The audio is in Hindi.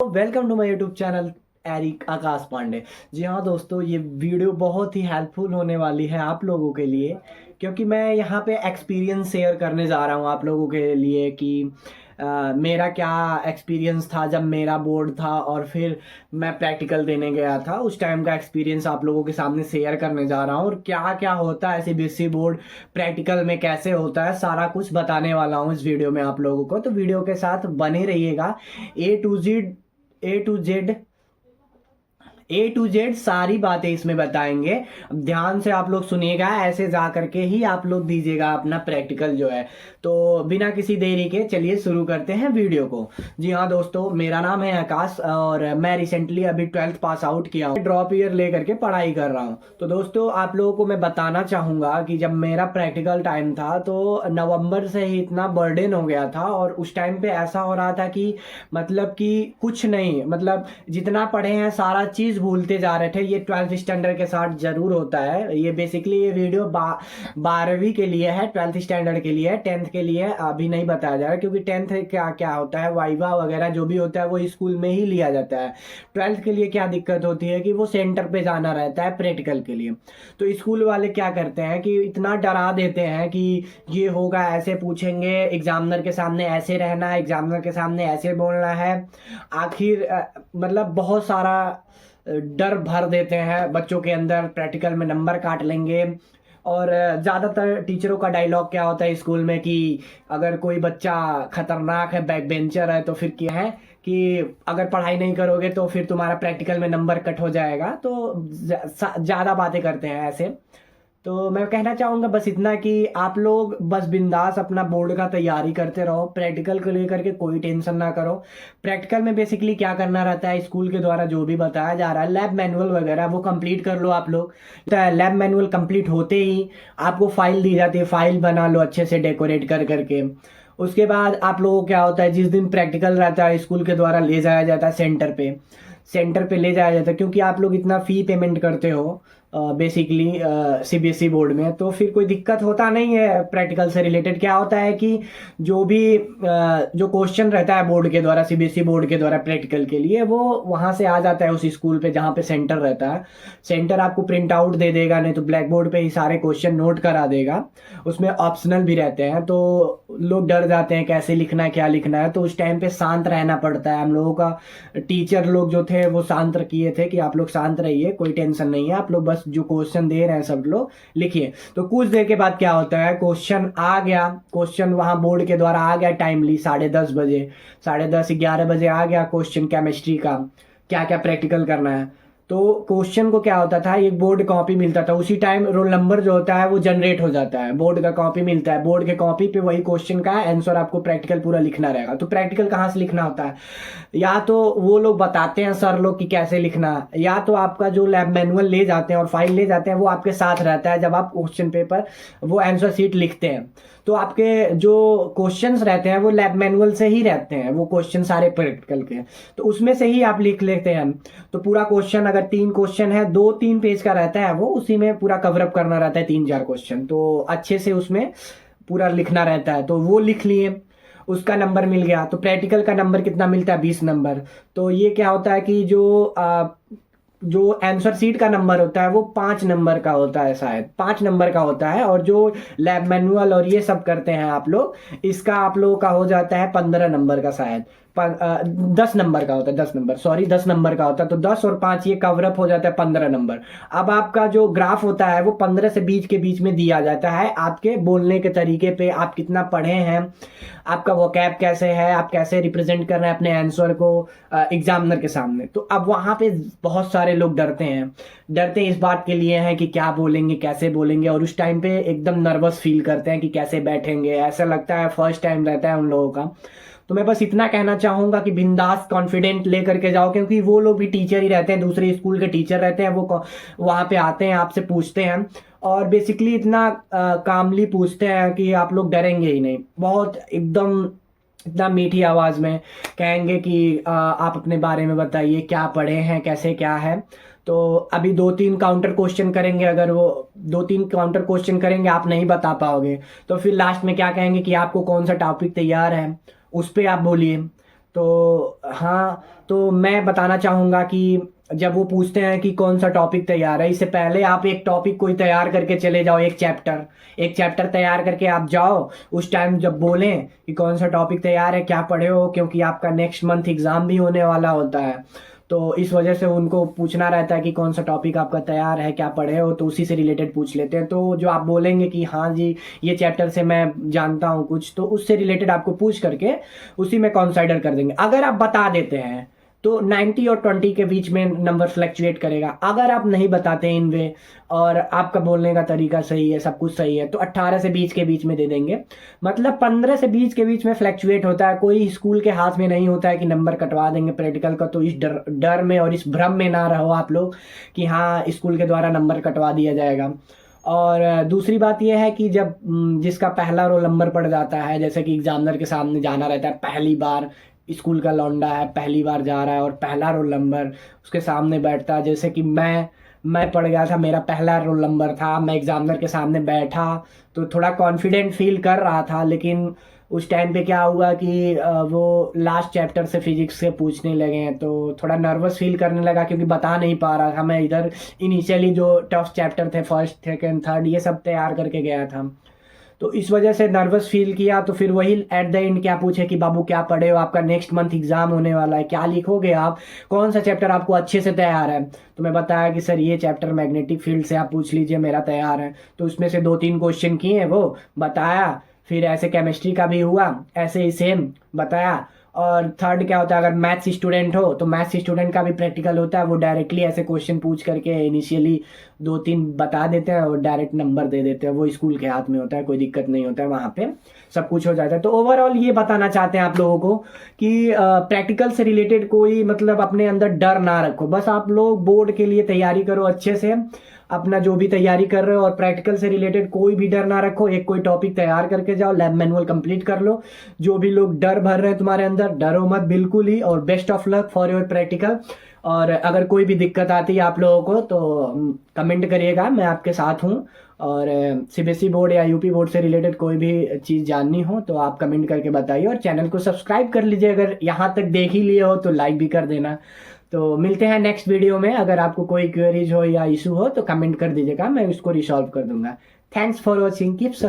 Welcome to my YouTube channel Eric Akash Pandey. जी हाँ दोस्तों, ये वीडियो बहुत ही हेल्पफुल होने वाली है आप लोगों के लिए, क्योंकि मैं यहाँ पे एक्सपीरियंस शेयर करने जा रहा हूँ आप लोगों के लिए कि मेरा क्या एक्सपीरियंस था जब मेरा बोर्ड था और फिर मैं प्रैक्टिकल देने गया था। उस टाइम का एक्सपीरियंस आप लोगों के सामने शेयर करने जा रहा हूँ और क्या क्या होता है सीबीएसई बोर्ड प्रैक्टिकल में, कैसे होता है, सारा कुछ बताने वाला हूँ इस वीडियो में आप लोगों को। तो वीडियो के साथ बने रहिएगा। ए टू जेड सारी बातें इसमें बताएंगे। अब ध्यान से आप लोग सुनिएगा, ऐसे जा करके ही आप लोग दीजिएगा अपना प्रैक्टिकल जो है। तो बिना किसी देरी के चलिए शुरू करते हैं वीडियो को। जी हाँ दोस्तों, मेरा नाम है आकाश और मैं रिसेंटली अभी 12th पास आउट किया हूँ। ड्रॉप ईयर ले करके पढ़ाई कर रहा हूँ। तो दोस्तों आप लोगों को मैं बताना चाहूँगा कि जब मेरा प्रैक्टिकल टाइम था तो नवंबर से ही इतना बर्डन हो गया था और उस टाइम पे ऐसा हो रहा था कि मतलब कि कुछ नहीं, मतलब जितना पढ़े हैं सारा चीज़ भूलते जा रहे थे। ये 12th स्टैंडर्ड के साथ जरूर होता है। ये बेसिकली ये वीडियो 12वीं के लिए है, 12th स्टैंडर्ड के लिए है। 10th के लिए अभी नहीं बताया जा रहा, क्योंकि 10th क्या क्या होता है, वाइवा वगैरह जो भी होता है वो स्कूल में ही लिया जाता है। 12th के लिए क्या दिक्कत होती है कि वो सेंटर पे जाना रहता है प्रैक्टिकल के लिए। तो स्कूल वाले क्या करते हैं कि इतना डरा देते हैं कि ये होगा, ऐसे पूछेंगे, एग्जामिनर के सामने ऐसे रहना है, एग्जामिनर के सामने ऐसे बोलना है। आखिर मतलब बहुत सारा डर भर देते हैं बच्चों के अंदर, प्रैक्टिकल में नंबर काट लेंगे। और ज़्यादातर टीचरों का डायलॉग क्या होता है स्कूल में कि अगर कोई बच्चा खतरनाक है, बैक बेंचर है, तो फिर क्या है कि अगर पढ़ाई नहीं करोगे तो फिर तुम्हारा प्रैक्टिकल में नंबर कट हो जाएगा। तो ज़्यादा बातें करते हैं ऐसे। तो मैं कहना चाहूँगा बस इतना कि आप लोग बस बिंदास अपना बोर्ड का तैयारी करते रहो, प्रैक्टिकल को लेकर के कोई टेंशन ना करो। प्रैक्टिकल में बेसिकली क्या करना रहता है, स्कूल के द्वारा जो भी बताया जा रहा है, लैब मैनुअल वगैरह वो कंप्लीट कर लो आप लोग। तो लैब मैनुअल कंप्लीट होते ही आपको फाइल दी जाती है, फाइल बना लो अच्छे से डेकोरेट कर करके। उसके बाद आप लोगों को क्या होता है, जिस दिन प्रैक्टिकल रहता है स्कूल के द्वारा ले जाया जाता है सेंटर पे ले जाया जाता है, क्योंकि आप लोग इतना फ़ी पेमेंट करते हो बेसिकली सीबीएसई बोर्ड में। तो फिर कोई दिक्कत होता नहीं है। प्रैक्टिकल से रिलेटेड क्या होता है कि जो भी जो क्वेश्चन रहता है बोर्ड के द्वारा, सीबीएसई बोर्ड के द्वारा प्रैक्टिकल के लिए, वो वहाँ से आ जाता है उस स्कूल पे जहाँ पे सेंटर रहता है। सेंटर आपको प्रिंट आउट दे देगा, नहीं तो ब्लैक बोर्ड पे ही सारे क्वेश्चन नोट करा देगा। उसमें ऑप्शनल भी रहते हैं, तो लोग डर जाते हैं कैसे लिखना है, क्या लिखना है। तो उस टाइम पे शांत रहना पड़ता है। हम लोगों का टीचर लोग जो थे वो शांत किए थे कि आप लोग शांत रहिए, कोई टेंशन नहीं है, आप लोग बस जो क्वेश्चन दे रहे हैं सब लोग लिखिए। तो कुछ देर के बाद क्या होता है, क्वेश्चन आ गया, क्वेश्चन वहां बोर्ड के द्वारा आ गया टाइमली 10:30 बजे, 10:30 11 बजे आ गया क्वेश्चन केमिस्ट्री का, क्या क्या प्रैक्टिकल करना है। तो क्वेश्चन को क्या होता था, एक बोर्ड कॉपी मिलता था, उसी टाइम रोल नंबर जो होता है वो जनरेट हो जाता है, बोर्ड का कॉपी मिलता है, बोर्ड के कॉपी पे वही क्वेश्चन का आंसर आपको प्रैक्टिकल पूरा लिखना रहेगा। तो प्रैक्टिकल कहाँ से लिखना होता है, या तो वो लोग बताते हैं सर लोग कि कैसे लिखना, या तो आपका जो लैब मैनुअल ले जाते हैं और फाइल ले जाते हैं वो आपके साथ रहता है जब आप क्वेश्चन पेपर वो आंसर शीट लिखते हैं। तो आपके जो क्वेश्चंस रहते हैं वो लैब मैनुअल से ही रहते हैं, वो क्वेश्चन सारे प्रैक्टिकल के, तो उसमें से ही आप लिख लेते हैं। तो पूरा क्वेश्चन अगर 3 क्वेश्चन है, 2-3 पेज का रहता है, वो उसी में पूरा कवरअप करना रहता है 3-4 क्वेश्चन, तो अच्छे से उसमें पूरा लिखना रहता है। तो वो लिख लिए, उसका नंबर मिल गया। तो प्रैक्टिकल का नंबर कितना मिलता है, 20 नंबर। तो ये क्या होता है कि जो आंसर सीट का नंबर होता है वो 5 नंबर का होता है, शायद 5 नंबर का होता है। और जो लैब मैनुअल और ये सब करते हैं आप लोग, इसका आप लोगों का हो जाता है 15 नंबर का, शायद 10 नंबर का होता है, 10 नंबर, सॉरी 10 नंबर का होता है। तो 10 और 5 ये कवरअप हो जाता है 15 नंबर। अब आपका जो ग्राफ होता है वो 15 से 20 के बीच में दिया जाता है, आपके बोलने के तरीके पे, आप कितना पढ़े हैं, आपका वोकैब कैसे है, आप कैसे रिप्रेजेंट कर रहे हैं अपने आंसर को एग्जामिनर के सामने। तो अब वहाँ पे बहुत सारे लोग डरते इस बात के लिए हैं कि क्या बोलेंगे, कैसे बोलेंगे, और उस टाइम पे एकदम नर्वस फील करते हैं कि कैसे बैठेंगे, ऐसा लगता है फर्स्ट टाइम रहता है उन लोगों का। तो मैं बस इतना कहना चाहूँगा कि बिंदास कॉन्फिडेंट लेकर के जाओ, क्योंकि वो लोग भी टीचर ही रहते हैं, दूसरे स्कूल के टीचर रहते हैं, वो वहाँ पे आते हैं, आपसे पूछते हैं, और बेसिकली इतना कामली पूछते हैं कि आप लोग डरेंगे ही नहीं। बहुत एकदम इतना मीठी आवाज़ में कहेंगे कि आप अपने बारे में बताइए, क्या पढ़े हैं, कैसे क्या है। तो अभी 2-3 काउंटर क्वेश्चन करेंगे, अगर वो 2-3 काउंटर क्वेश्चन करेंगे आप नहीं बता पाओगे, तो फिर लास्ट में क्या कहेंगे कि आपको कौन सा टॉपिक तैयार है उस पर आप बोलिए। तो हाँ, तो मैं बताना चाहूँगा कि जब वो पूछते हैं कि कौन सा टॉपिक तैयार है, इससे पहले आप एक टॉपिक कोई तैयार करके चले जाओ, एक चैप्टर तैयार करके आप जाओ। उस टाइम जब बोलें कि कौन सा टॉपिक तैयार है, क्या पढ़े हो, क्योंकि आपका नेक्स्ट मंथ एग्ज़ाम भी होने वाला होता है। तो इस वजह से उनको पूछना रहता है कि कौन सा टॉपिक आपका तैयार है, क्या पढ़े हो, तो उसी से रिलेटेड पूछ लेते हैं। तो जो आप बोलेंगे कि हाँ जी ये चैप्टर से मैं जानता हूँ कुछ, तो उससे रिलेटेड आपको पूछ करके उसी में कंसाइडर कर देंगे। अगर आप बता देते हैं तो 90 और 20 के बीच में नंबर फ्लैक्चुएट करेगा। अगर आप नहीं बताते इन वे और आपका बोलने का तरीका सही है, सब कुछ सही है, तो 18 से 20 के बीच में दे देंगे। मतलब 15 से 20 के बीच में फ्लैक्चुएट होता है। कोई स्कूल के हाथ में नहीं होता है कि नंबर कटवा देंगे प्रैक्टिकल का। तो इस डर डर में और इस भ्रम में ना रहो आप लोग कि हाँ स्कूल के द्वारा नंबर कटवा दिया जाएगा। और दूसरी बात यह है कि जब जिसका पहला रोल नंबर पड़ जाता है, जैसे कि एग्जामिनर के सामने जाना रहता है, पहली बार स्कूल का लौंडा है, पहली बार जा रहा है और पहला रोल नंबर उसके सामने बैठता है। जैसे कि मैं पढ़ गया था, मेरा पहला रोल नंबर था, मैं एग्जामिनर के सामने बैठा तो थोड़ा कॉन्फिडेंट फील कर रहा था। लेकिन उस टाइम पे क्या हुआ कि वो लास्ट चैप्टर से फिजिक्स से पूछने लगे हैं, तो थोड़ा नर्वस फील करने लगा क्योंकि बता नहीं पा रहा था। मैं इधर इनिशियली जो टफ चैप्टर थे, फर्स्ट सेकेंड थर्ड, ये सब तैयार करके गया था। तो इस वजह से नर्वस फील किया। तो फिर वही एट द एंड क्या पूछे कि बाबू क्या पढ़े हो, आपका नेक्स्ट मंथ एग्जाम होने वाला है, क्या लिखोगे आप, कौन सा चैप्टर आपको अच्छे से तैयार है। तो मैं बताया कि सर ये चैप्टर मैग्नेटिक फील्ड से आप पूछ लीजिए, मेरा तैयार है। तो उसमें से 2-3 क्वेश्चन किए वो बताया। फिर ऐसे केमिस्ट्री का भी हुआ, ऐसे ही सेम बताया। और थर्ड क्या होता है, अगर मैथ्स स्टूडेंट हो तो मैथ्स स्टूडेंट का भी प्रैक्टिकल होता है। वो डायरेक्टली ऐसे क्वेश्चन पूछ करके इनिशियली 2-3 बता देते हैं और डायरेक्ट नंबर दे देते हैं। वो स्कूल के हाथ में होता है, कोई दिक्कत नहीं होता है, वहाँ पे सब कुछ हो जाता है। तो ओवरऑल ये बताना चाहते हैं आप लोगों को कि प्रैक्टिकल से रिलेटेड कोई मतलब अपने अंदर डर ना रखो। बस आप लोग बोर्ड के लिए तैयारी करो अच्छे से, अपना जो भी तैयारी कर रहे हो, और प्रैक्टिकल से रिलेटेड कोई भी डर ना रखो। एक कोई टॉपिक तैयार करके जाओ, लैब मैनुअल कंप्लीट कर लो। जो भी लोग डर भर रहे हैं तुम्हारे अंदर, डरो मत बिल्कुल ही। और best of luck for your practical. और अगर कोई भी दिक्कत आती है आप लोगों को तो कमेंट करिएगा, मैं आपके साथ हूँ। और सीबीएसई बोर्ड या यूपी बोर्ड से रिलेटेड कोई भी चीज़ जाननी हो तो आप कमेंट करके बताइए। और चैनल को सब्सक्राइब कर लीजिए, अगर यहाँ तक देख ही लिए हो तो लाइक भी कर देना। तो मिलते हैं नेक्स्ट वीडियो में। अगर आपको कोई क्वेरीज हो या इशू हो तो कमेंट कर दीजिएगा, मैं उसको रिसॉल्व कर दूंगा। Thanks for watching, keep